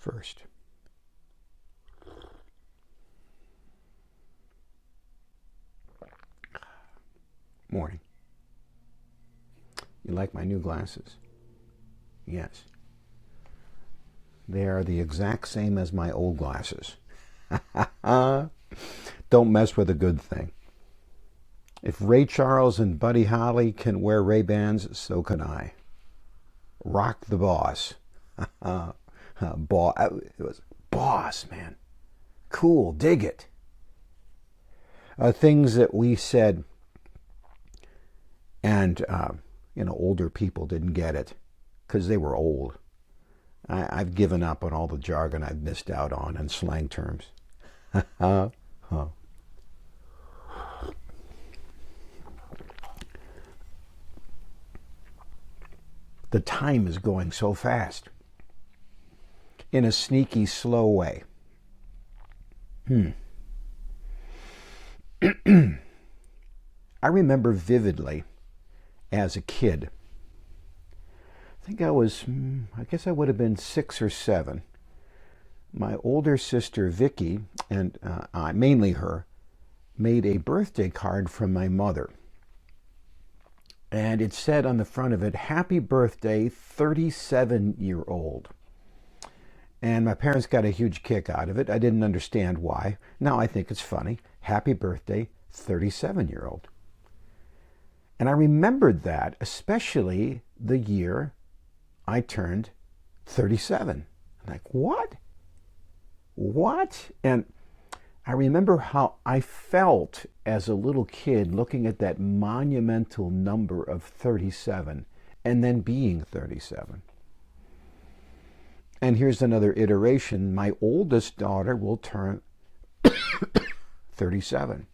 first. Morning. You like my new glasses? Yes. They are the exact same as my old glasses. Don't mess with a good thing. If Ray Charles and Buddy Holly can wear Ray-Bans, so can I. Rock the boss. It was boss, man. Cool, dig it. Things that we said, and older people didn't get it because they were old. I've given up on all the jargon I've missed out on and slang terms. The time is going so fast. In a sneaky, slow way. I remember vividly as a kid. I think I guess I would have been 6 or 7. My older sister Vicky, and I, mainly her, made a birthday card from my mother. And it said on the front of it, "Happy birthday, 37-year-old." And my parents got a huge kick out of it. I didn't understand why. Now I think it's funny. Happy birthday, 37-year-old. And I remembered that, especially the year I turned 37. I'm like, what? What? And I remember how I felt as a little kid looking at that monumental number of 37 and then being 37. And here's another iteration. My oldest daughter will turn 37.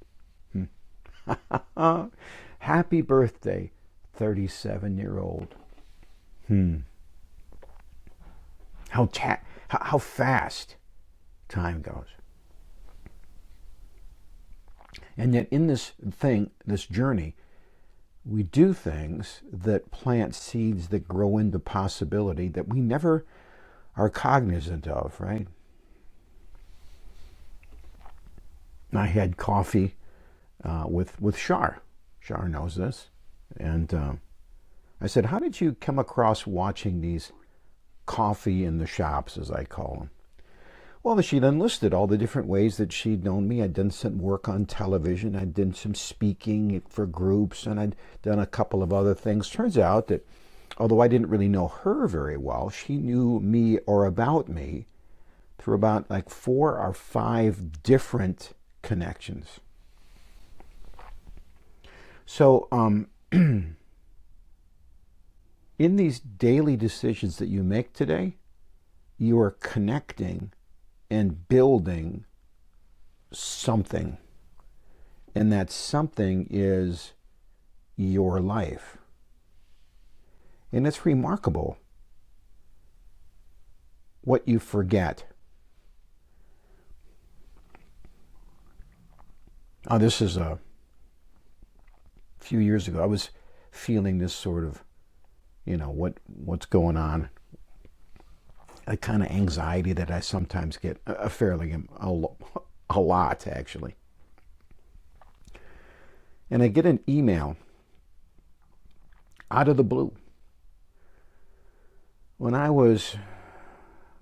Happy birthday, 37-year-old. How fast time goes. And yet in this journey, we do things that plant seeds that grow into possibility that we never are cognizant of, right? I had coffee with Shar. Shar knows this. And I said, how did you come across watching these coffee in the shops, as I call them? Well, she then listed all the different ways that she'd known me. I'd done some work on television. I'd done some speaking for groups, and I'd done a couple of other things. Turns out that although I didn't really know her very well, she knew me or about me through about like 4 or 5 different connections. So in these daily decisions that you make today, you are connecting and building something. And that something is your life. And it's remarkable what you forget. This is a few years ago. I was feeling this sort of, what's going on. A kind of anxiety that I sometimes get, a lot actually. And I get an email out of the blue. When I was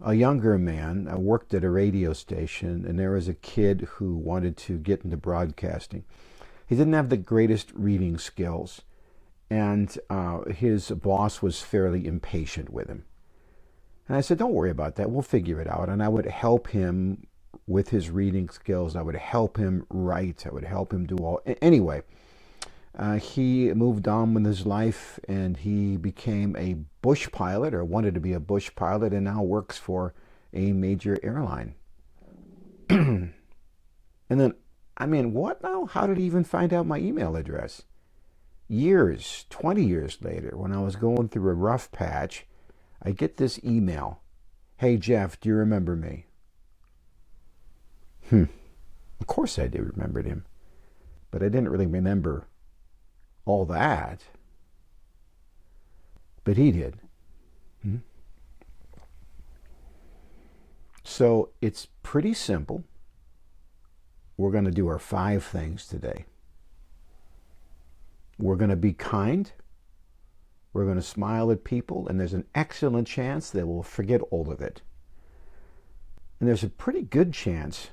a younger man, I worked at a radio station, and there was a kid who wanted to get into broadcasting. He didn't have the greatest reading skills, and his boss was fairly impatient with him. And I said, don't worry about that. We'll figure it out. And I would help him with his reading skills. I would help him write. I would help him do all. Anyway, he moved on with his life, and he became a bush pilot, or wanted to be a bush pilot, and now works for a major airline. And then, what now? How did he even find out my email address? 20 years later, when I was going through a rough patch, I get this email. Hey, Jeff, do you remember me? Of course I did remember him. But I didn't really remember all that. But he did. So it's pretty simple. We're going to do our 5 things today. We're going to be kind. We're going to smile at people, and there's an excellent chance they will forget all of it. And there's a pretty good chance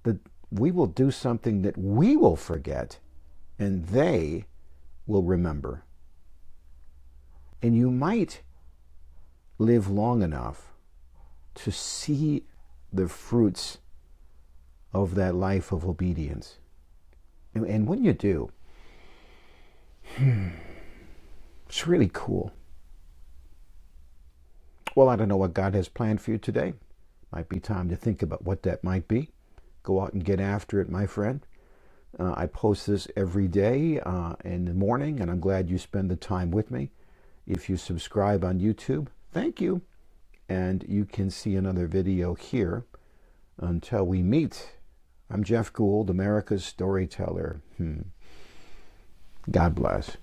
that we will do something that we will forget and they will remember. And you might live long enough to see the fruits of that life of obedience. And when you do, it's really cool. Well, I don't know what God has planned for you today. Might be time to think about what that might be. Go out and get after it, my friend. I post this every day in the morning, and I'm glad you spend the time with me. If you subscribe on YouTube, thank you. And you can see another video here. Until we meet, I'm Jeff Gould, America's Storyteller. God bless.